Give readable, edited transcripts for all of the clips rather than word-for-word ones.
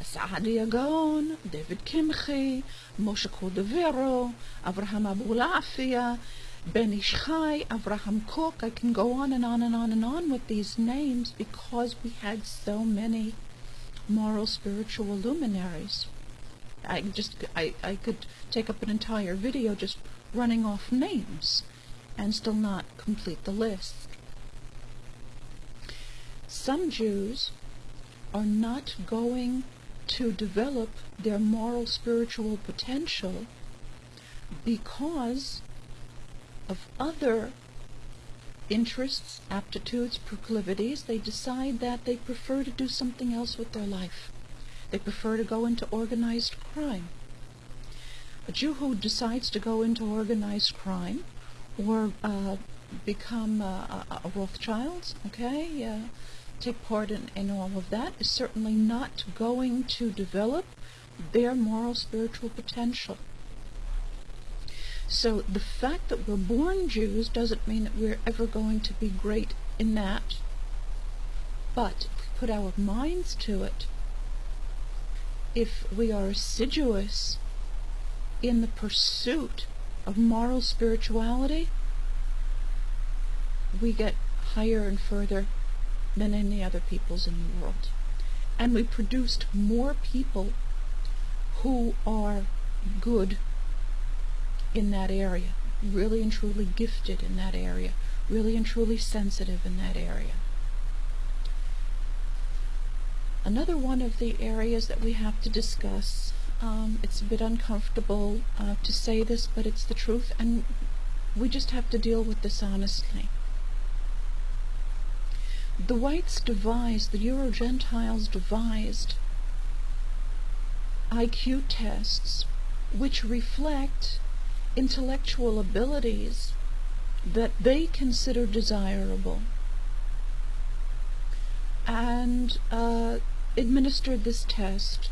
Saadia Gaon, David Kimchi, Moshe Cordovero, Avraham Abulafia, Ben Ish Chai, Avraham Cook. I can go on and on and on and on with these names because we had so many moral spiritual luminaries. I could take up an entire video just running off names and still not complete the list. Some Jews are not going to develop their moral spiritual potential because of other interests, aptitudes, proclivities. They decide that they prefer to do something else with their life. They prefer to go into organized crime. A Jew who decides to go into organized crime or become a Rothschild, take part in all of that, is certainly not going to develop their moral spiritual potential. So the fact that we're born Jews doesn't mean that we're ever going to be great in that. But if we put our minds to it, if we are assiduous in the pursuit of moral spirituality, we get higher and further than any other peoples in the world. And we produced more people who are good in that area, really and truly gifted in that area, really and truly sensitive in that area. Another one of the areas that we have to discuss, it's a bit uncomfortable to say this, but it's the truth, and we just have to deal with this honestly. The whites devised, the Euro-Gentiles devised IQ tests which reflect intellectual abilities that they consider desirable, and administered this test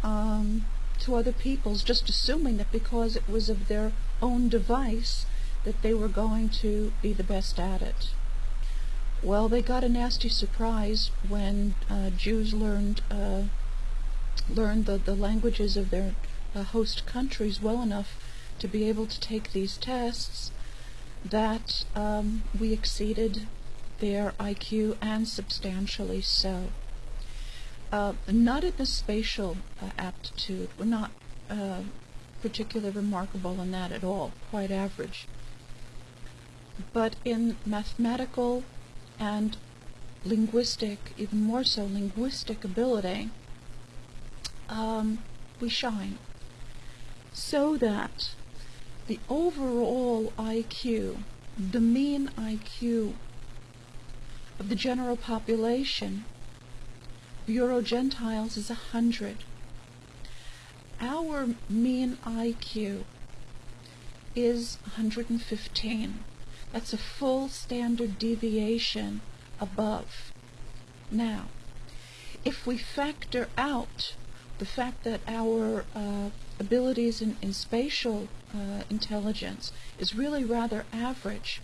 to other peoples, just assuming that because it was of their own device that they were going to be the best at it. Well, they got a nasty surprise when Jews learned the languages of their host countries well enough to be able to take these tests, that we exceeded their IQ, and substantially so. Not in the spatial aptitude. We're not particularly remarkable in that at all, quite average. But in mathematical and linguistic, even more so linguistic ability, we shine. So that the overall IQ, the mean IQ of the general population of Euro-Gentiles is 100. Our mean IQ is 115. That's a full standard deviation above. Now, if we factor out the fact that our abilities in spatial intelligence is really rather average,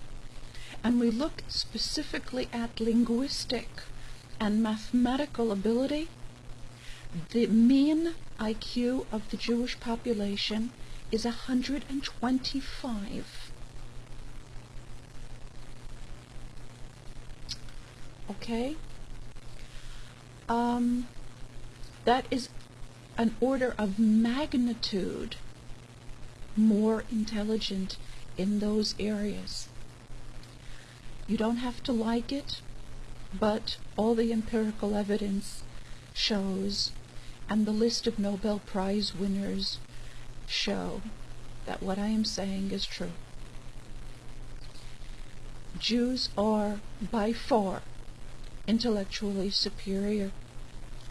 and we look specifically at linguistic and mathematical ability, the mean IQ of the Jewish population is 125. Okay? That is an order of magnitude more intelligent in those areas. You don't have to like it, but all the empirical evidence shows, and the list of Nobel Prize winners show, that what I am saying is true. Jews are by far intellectually superior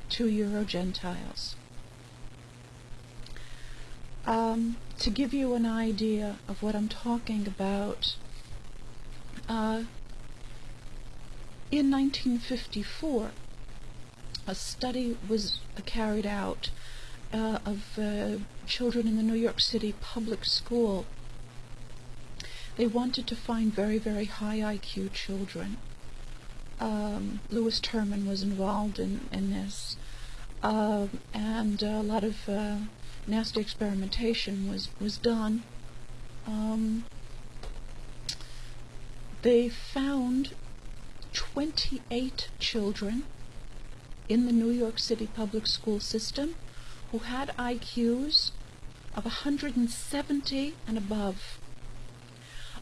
to Euro-Gentiles. To give you an idea of what I'm talking about, in 1954, a study was carried out of children in the New York City public school. They wanted to find very, very high IQ children. Louis Terman was involved in this. and a lot of nasty experimentation was done. They found 28 children in the New York City public school system who had IQs of 170 and above.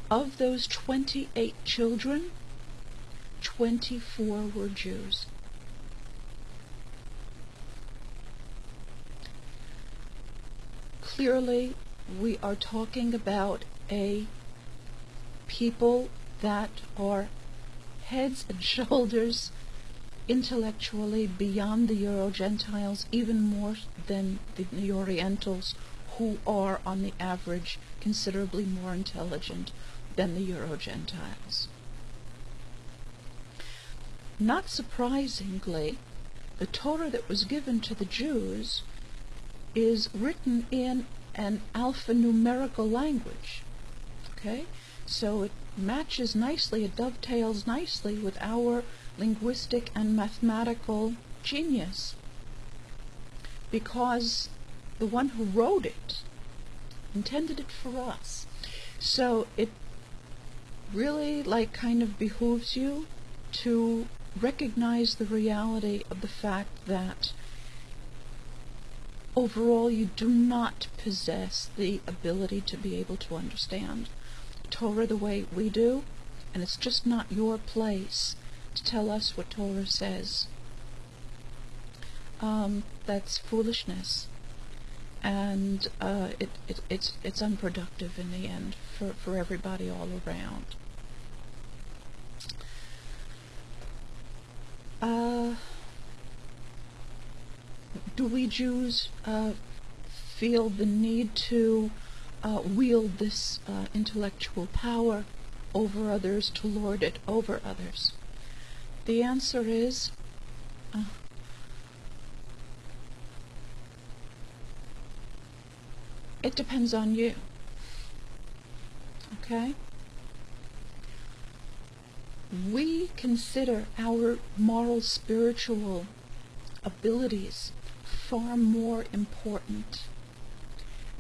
Of those 28 children, 24 were Jews. Clearly, we are talking about a people that are heads and shoulders intellectually beyond the Euro-Gentiles, even more than the Orientals, who are, on the average, considerably more intelligent than the Euro-Gentiles. Not surprisingly, the Torah that was given to the Jews is written in an alphanumerical language. Okay? So it matches nicely, it dovetails nicely with our linguistic and mathematical genius, because the one who wrote it intended it for us. So it really kind of behooves you to recognize the reality of the fact that overall you do not possess the ability to be able to understand Torah the way we do, and it's just not your place to tell us what Torah says. That's foolishness, and it's unproductive in the end for everybody all around. Do we Jews feel the need to wield this intellectual power over others, to lord it over others? The answer is it depends on you. Okay? We consider our moral, spiritual abilities far more important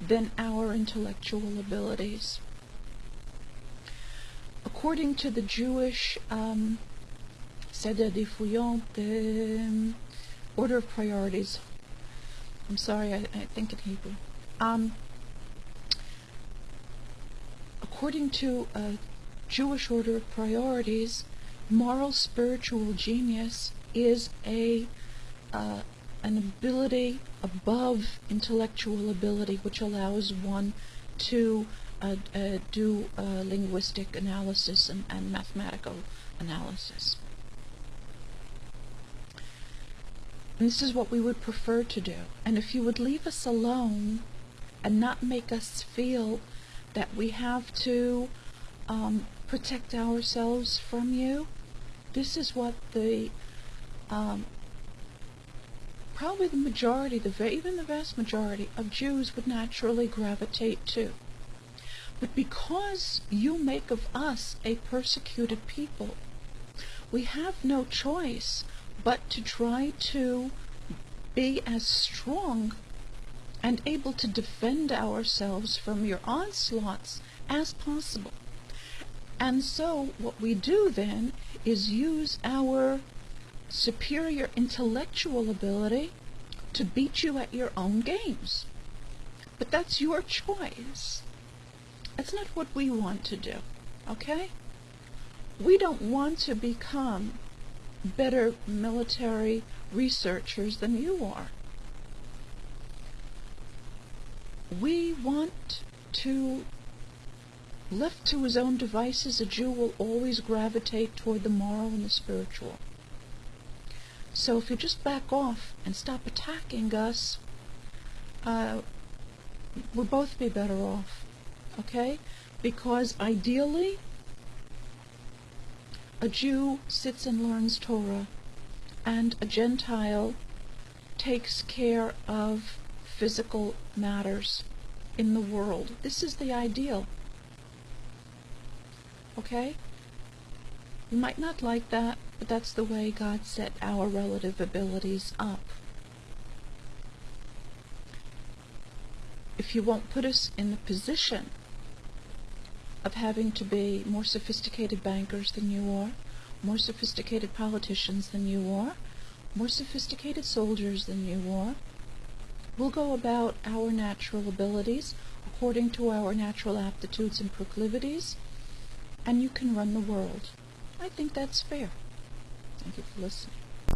than our intellectual abilities. According to the Jewish Seder Difuyot, the order of priorities, I'm sorry, I think in Hebrew. According to a Jewish order of priorities, moral spiritual genius is an ability above intellectual ability, which allows one to do linguistic analysis and mathematical analysis. And this is what we would prefer to do. And if you would leave us alone and not make us feel that we have to protect ourselves from you, this is what the probably the majority, even the vast majority of Jews would naturally gravitate to. But because you make of us a persecuted people, we have no choice but to try to be as strong and able to defend ourselves from your onslaughts as possible. And so what we do then is use our superior intellectual ability to beat you at your own games. But that's your choice. That's not what we want to do, okay? We don't want to become better military researchers than you are. We want to, left to his own devices, a Jew will always gravitate toward the moral and the spiritual. So if you just back off and stop attacking us, we'll both be better off, okay? Because ideally, a Jew sits and learns Torah, and a Gentile takes care of physical matters in the world. This is the ideal. Okay? You might not like that, but that's the way God set our relative abilities up. if you won't put us in the position of having to be more sophisticated bankers than you are, more sophisticated politicians than you are, more sophisticated soldiers than you are, we'll go about our natural abilities according to our natural aptitudes and proclivities, and you can run the world. I think that's fair. Thank you for listening.